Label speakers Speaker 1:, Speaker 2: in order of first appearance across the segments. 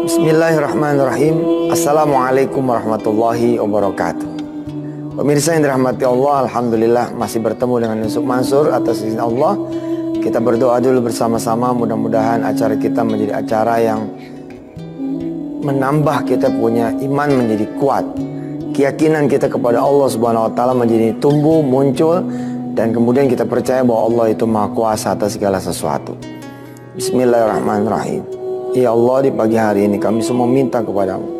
Speaker 1: Bismillahirrahmanirrahim. Assalamualaikum warahmatullahi wabarakatuh. Pemirsa yang dirahmati Allah, alhamdulillah masih bertemu dengan Yusuf Mansur atas izin Allah. Kita berdoa dulu bersama-sama, mudah-mudahan acara kita menjadi acara yang menambah kita punya iman menjadi kuat. Keyakinan kita kepada Allah Subhanahu wa taala menjadi tumbuh, muncul, dan kemudian kita percaya bahwa Allah itu Maha Kuasa atas segala sesuatu. Bismillahirrahmanirrahim. Ya Allah, di pagi hari ini kami semua minta kepadamu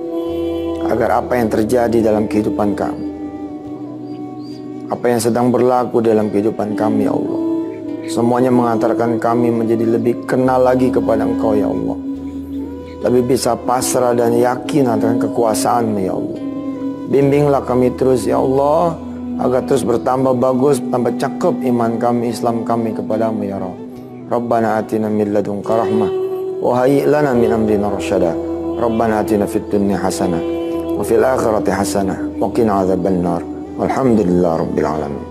Speaker 1: agar apa yang terjadi dalam kehidupan kami, apa yang sedang berlaku dalam kehidupan kami, ya Allah, semuanya mengantarkan kami menjadi lebih kenal lagi kepada Engkau, ya Allah. Lebih bisa pasrah dan yakin akan kekuasaan-Mu, ya Allah. Bimbinglah kami terus, ya Allah, agar terus bertambah bagus, tambah cakep iman kami, Islam kami kepadamu, ya Rabb. Rabbana atina min ladunka rahmah wa hayyi' lana min amrina rasyada. Rabbana atina fid dunya hasanah wa fil akhirati hasanah wa qina adzabannar. Walhamdulillah rabbil alamin.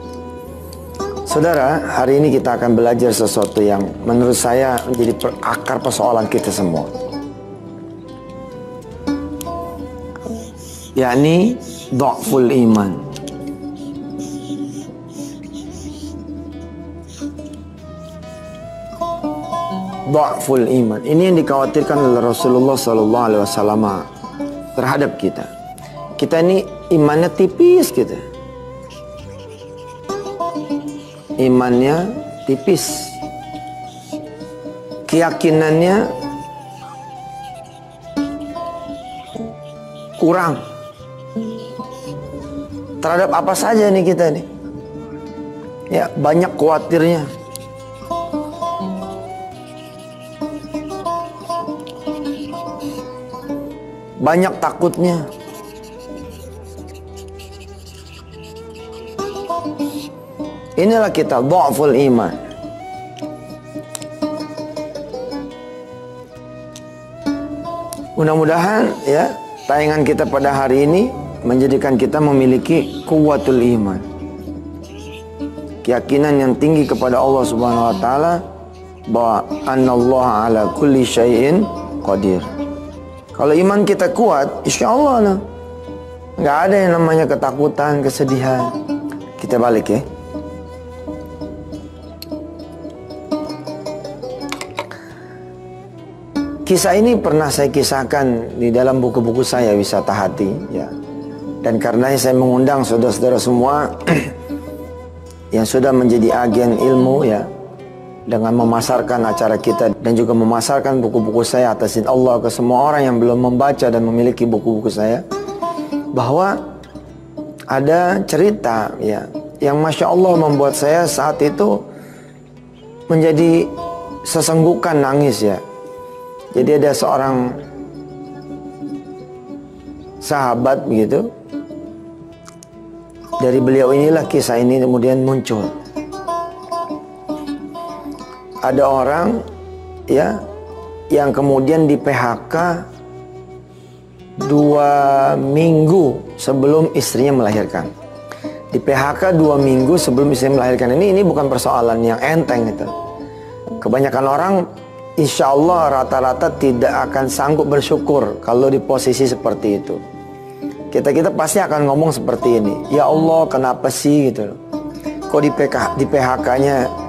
Speaker 1: Saudara, hari ini kita akan belajar sesuatu yang menurut saya menjadi akar persoalan kita semua, yakni dha'ful iman. Dha'ful iman. Ini yang dikhawatirkan oleh Rasulullah SAW terhadap kita. Kita ini imannya tipis gitu. Imannya tipis. Keyakinannya kurang. Terhadap apa saja nih kita nih. Ya, banyak khawatirnya. Banyak takutnya. Inilah kita dha'ful iman. Mudah-mudahan ya tayangan kita pada hari ini menjadikan kita memiliki kuwatul iman, keyakinan yang tinggi kepada Allah Subhanahu wa taala bahwa anallaha ala kulli syai'in qadir. Kalau iman kita kuat, insya Allah lah, nggak ada yang namanya ketakutan, kesedihan. Kita balik ya. Kisah ini pernah saya kisahkan di dalam buku-buku saya, Wisata Hati, ya. Dan karenanya saya mengundang saudara-saudara semua yang sudah menjadi agen ilmu, ya, dengan memasarkan acara kita dan juga memasarkan buku-buku saya atas izin Allah ke semua orang yang belum membaca dan memiliki buku-buku saya, bahwa ada cerita ya yang Masya Allah membuat saya saat itu menjadi sesenggukan nangis ya. Jadi ada seorang sahabat begitu, dari beliau inilah kisah ini kemudian muncul. Ada orang ya yang kemudian di PHK 2 minggu sebelum istrinya melahirkan. Di PHK 2 minggu sebelum istrinya melahirkan. Ini bukan persoalan yang enteng itu. Kebanyakan orang insya Allah rata-rata tidak akan sanggup bersyukur kalau di posisi seperti itu. Kita pasti akan ngomong seperti ini, ya Allah kenapa sih gitu. Kok di PHK-nya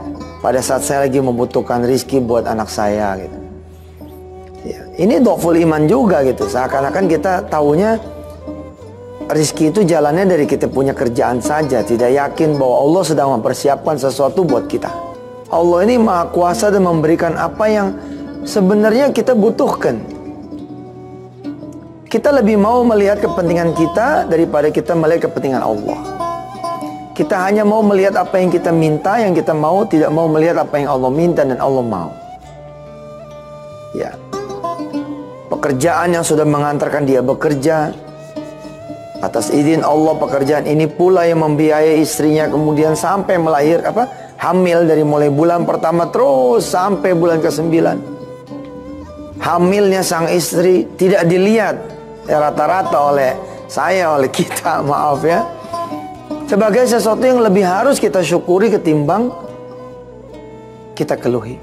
Speaker 1: pada saat saya lagi membutuhkan rizki buat anak saya gitu. Ya, ini dha'ful iman juga gitu. Seakan-akan kita taunya rizki itu jalannya dari kita punya kerjaan saja, tidak yakin bahwa Allah sedang mempersiapkan sesuatu buat kita. Allah ini Maha Kuasa dan memberikan apa yang sebenarnya kita butuhkan. Kita lebih mau melihat kepentingan kita daripada kita melihat kepentingan Allah. Kita hanya mau melihat apa yang kita minta, yang kita mau, tidak mau melihat apa yang Allah minta dan Allah mau. Ya. Pekerjaan yang sudah mengantarkan dia bekerja, atas izin Allah pekerjaan ini pula yang membiayai istrinya kemudian sampai hamil dari mulai bulan pertama terus sampai bulan ke-9. Hamilnya sang istri tidak dilihat rata-rata oleh saya, oleh kita, maaf ya, sebagai sesuatu yang lebih harus kita syukuri ketimbang kita keluhi.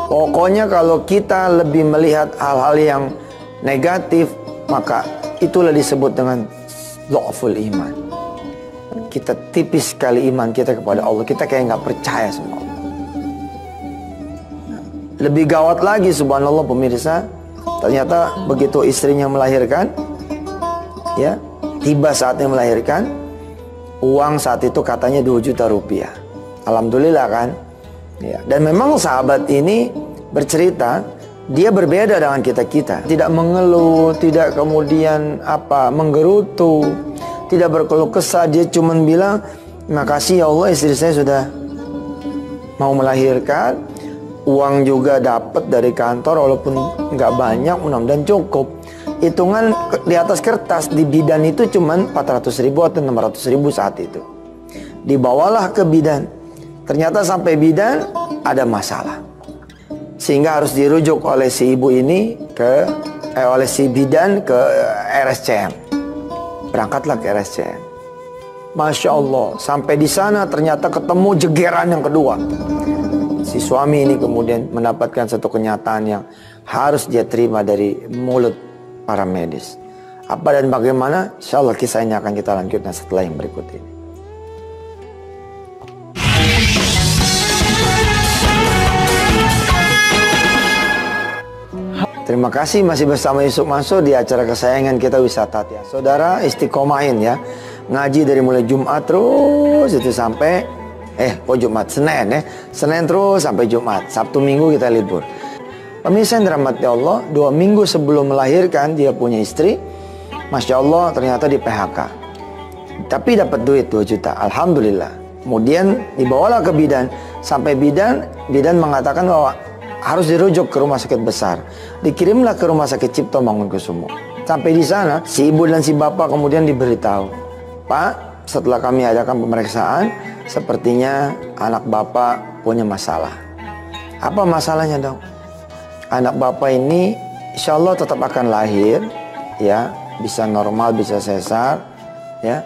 Speaker 1: Pokoknya kalau kita lebih melihat hal-hal yang negatif, maka itulah disebut dengan dha'ful iman. Kita tipis sekali iman kita kepada Allah. Kita kayak nggak percaya sama Allah. Lebih gawat lagi, subhanallah pemirsa, ternyata begitu istrinya melahirkan, ya, tiba saatnya melahirkan, uang saat itu katanya 2 juta rupiah. Alhamdulillah kan. Ya, dan memang sahabat ini bercerita, dia berbeda dengan kita-kita. Tidak mengeluh, tidak kemudian menggerutu, tidak berkeluh kesah. Dia cuma bilang, makasih ya Allah, istri saya sudah mau melahirkan. Uang juga dapat dari kantor, walaupun nggak banyak, mudah-mudahan cukup. Hitungan di atas kertas di bidan itu cuma 400.000 atau 600.000 saat itu. Dibawalah ke bidan. Ternyata sampai bidan ada masalah, sehingga harus dirujuk oleh si ibu ini oleh si bidan ke RSCM. Berangkatlah ke RSCM. Masya Allah, sampai di sana ternyata ketemu jegeran yang kedua. Si suami ini kemudian mendapatkan satu kenyataan yang harus dia terima dari mulut para medis. Apa dan bagaimana? Insya Allah kisah ini akan kita lanjutkan setelah yang berikut ini. Terima kasih masih bersama Yusuf Mansur di acara kesayangan kita, Wisata Hati. Saudara, istiqomahin ya. Ngaji dari mulai Jumat terus itu sampai Jumat, Senin ya. Senin terus sampai Jumat. Sabtu Minggu kita libur. Pemirsa yang dirahmati Allah, 2 minggu sebelum melahirkan dia punya istri, Masya Allah ternyata di PHK. Tapi dapat duit 2 juta, Alhamdulillah. Kemudian dibawalah ke bidan. Sampai bidan mengatakan bahwa harus dirujuk ke rumah sakit besar. Dikirimlah ke rumah sakit Cipto Mangunkusumo. Sampai di sana, si ibu dan si bapak kemudian diberitahu, Pak, setelah kami adakan pemeriksaan, sepertinya anak bapak punya masalah. Apa masalahnya dong? Anak bapak ini insya Allah tetap akan lahir, ya, bisa normal, bisa sesar, ya.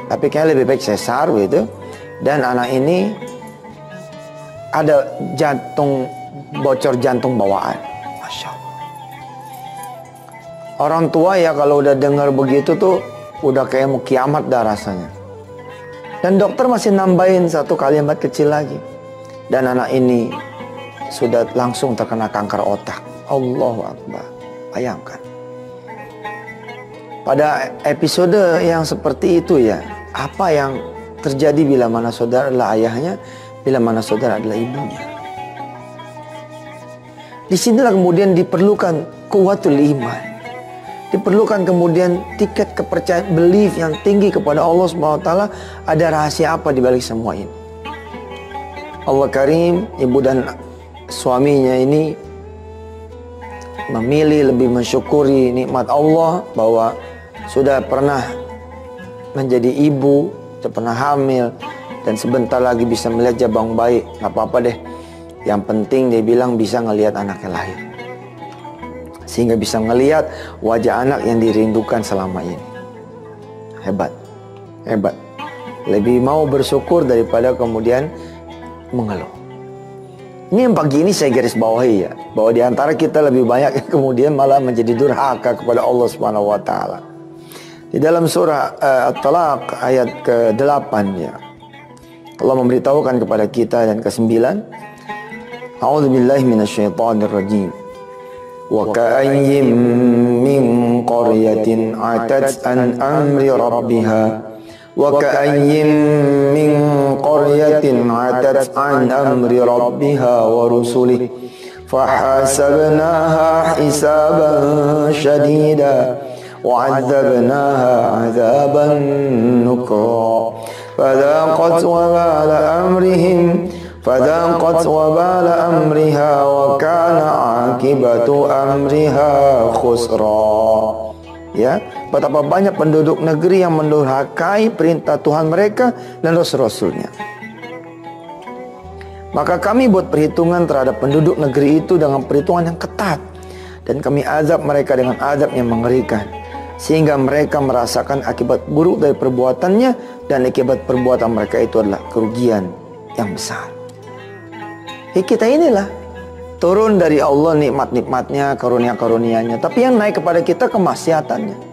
Speaker 1: Tapi kayaknya lebih baik sesar begitu. Dan anak ini ada bocor jantung bawaan. Masya Allah. Orang tua ya kalau udah dengar begitu tuh udah kayak mau kiamat dah rasanya. Dan dokter masih nambahin satu kalimat kecil lagi. Dan anak ini sudah langsung terkena kanker otak. Allahu Akbar. Bayangkan. Pada episode yang seperti itu ya, apa yang terjadi bila mana saudara adalah ayahnya, bila mana saudara adalah ibunya. Disinilah kemudian diperlukan kuwatul iman. Diperlukan kemudian tiket kepercayaan, belief yang tinggi kepada Allah SWT. Ada rahasia apa di balik semua ini? Allah Karim, ibu dan suaminya ini memilih lebih mensyukuri nikmat Allah bahwa sudah pernah menjadi ibu, sudah pernah hamil, dan sebentar lagi bisa melihat jabang bayi. Gak apa-apa deh. Yang penting dia bilang bisa ngelihat anaknya lahir. Sehingga bisa ngelihat wajah anak yang dirindukan selama ini. Hebat. Hebat. Lebih mau bersyukur daripada kemudian mengeluh. Ini yang pagi ini saya garis bawahi ya. Bahwa diantara kita lebih banyak yang kemudian malah menjadi durhaka kepada Allah Subhanahu wa Ta'ala. Di dalam surah At-Talaq ayat ke-8 ya, Allah memberitahukan kepada kita dan ke-9, A'udzubillahi minasyaitonirrajim. Wa ka'ayyim min qaryatin 'atat an amri rabbiha wa ka'ayyim min qaryatin 'atat an amri rabbiha wa rusulihi fahasabnaha hisaban shadida wa 'adzabnaha 'adzaban nukra fadhaqat wa bala amriha wa kana 'akibatu amriha khusra. Ya, betapa banyak penduduk negeri yang mendurhakai perintah Tuhan mereka dan rasul-rasulnya. Maka kami buat perhitungan terhadap penduduk negeri itu dengan perhitungan yang ketat, dan kami azab mereka dengan azab yang mengerikan, sehingga mereka merasakan akibat buruk dari perbuatannya, dan akibat perbuatan mereka itu adalah kerugian yang besar. Kita inilah turun dari Allah nikmat-nikmatnya, karunia-karunianya. Tapi yang naik kepada kita kemaksiatannya.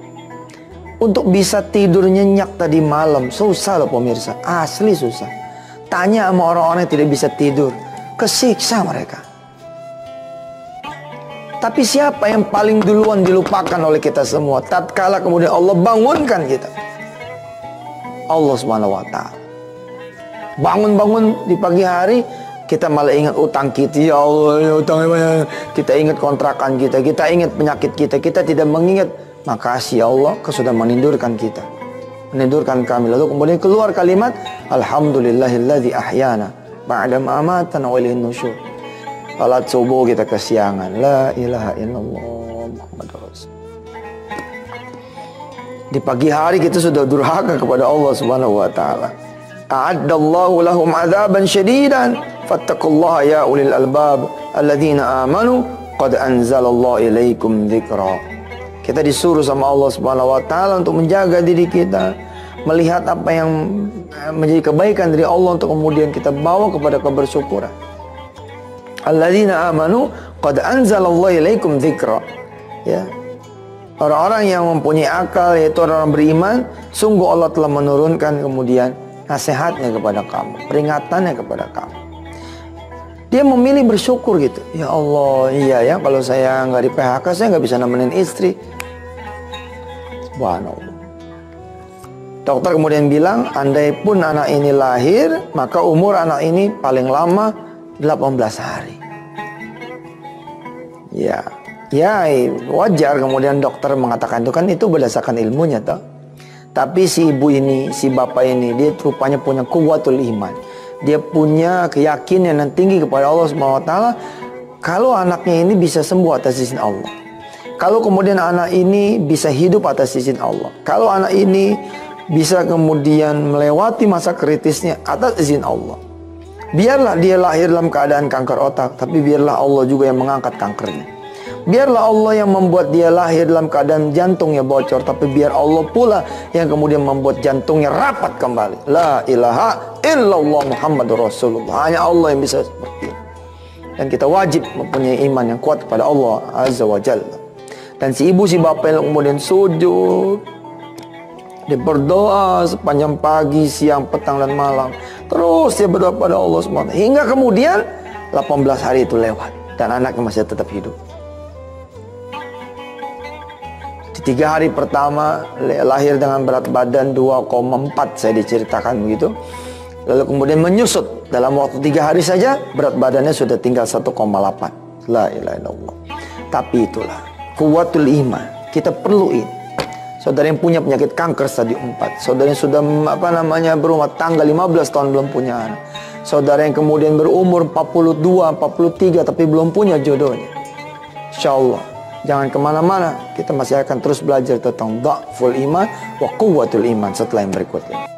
Speaker 1: Untuk bisa tidur nyenyak tadi malam susah loh pemirsa, asli susah. Tanya sama orang-orang yang tidak bisa tidur, kesiksa mereka. Tapi siapa yang paling duluan dilupakan oleh kita semua tatkala kemudian Allah bangunkan kita? Allah Subhanahu wa Ta'ala. Bangun-bangun di pagi hari, kita malah ingat utang kita. Ya Allah, ya utangnya banyak. Kita ingat kontrakan kita, kita ingat penyakit kita. Kita tidak mengingat, makasih ya Allah, Kau sudah menindurkan kita, menindurkan kami. Lalu kemudian keluar kalimat, Alhamdulillahilladzi ahyana ba'da ma amatana wa ilaihin nusyur. Salat subuh kita kesiangan, la ilaha illallah Muhammadur Rasul. Di pagi hari kita sudah durhaka kepada Allah Subhanahu wa Ta'ala. A'addallahu lahum 'adzaban syadidan fattaqullaha ya ulil albab alladzina amanu qad anzalallahu ilaikum dzikra. Kita disuruh sama Allah Subhanahu wa Ta'ala untuk menjaga diri kita, melihat apa yang menjadi kebaikan dari Allah untuk kemudian kita bawa kepada kebersyukuran. Alladzina amanu qad anzalallahu ilaikum dzikra. Ya. Orang-orang yang mempunyai akal, yaitu orang beriman, sungguh Allah telah menurunkan kemudian nasihatnya kepada kamu, peringatannya kepada kamu. Dia memilih bersyukur gitu. Ya Allah, iya ya, kalau saya nggak di PHK, saya nggak bisa nemenin istri. Subhanallah. Dokter kemudian bilang, andai pun anak ini lahir, maka umur anak ini paling lama 18 hari. Ya, wajar kemudian dokter mengatakan itu, kan itu berdasarkan ilmunya toh. Tapi si ibu ini, si bapak ini, dia rupanya punya kuwatul iman. Dia punya keyakinan yang tinggi kepada Allah Subhanahu wa Ta'ala. Kalau anaknya ini bisa sembuh atas izin Allah. Kalau kemudian anak ini bisa hidup atas izin Allah. Kalau anak ini bisa kemudian melewati masa kritisnya atas izin Allah. Biarlah dia lahir dalam keadaan kanker otak, tapi biarlah Allah juga yang mengangkat kankernya. Biarlah Allah yang membuat dia lahir dalam keadaan jantungnya bocor, tapi biar Allah pula yang kemudian membuat jantungnya rapat kembali. La ilaha illallah Muhammadur Rasulullah. Hanya Allah yang bisa seperti itu. Dan kita wajib mempunyai iman yang kuat kepada Allah Azza wa Jalla. Dan si ibu si bapak yang kemudian sujud, dia berdoa sepanjang pagi, siang, petang, dan malam. Terus dia berdoa pada Allah SWT. Hingga kemudian 18 hari itu lewat dan anaknya masih tetap hidup. Di 3 hari pertama lahir dengan berat badan 2,4, saya diceritakan begitu. Lalu kemudian menyusut. Dalam waktu 3 hari saja berat badannya sudah tinggal 1,8. La ilaha illallah. Tapi itulah kuwatul iman. Kita perlu ini. Saudara yang punya penyakit kanker stadium 4, saudara yang sudah berumah tangga 15 tahun belum punya anak, saudara yang kemudian berumur 42, 43 tapi belum punya jodohnya. Insyaallah jangan kemana-mana, kita masih akan terus belajar tentang dha'ful iman wa quwwatul iman setelah yang berikut ini.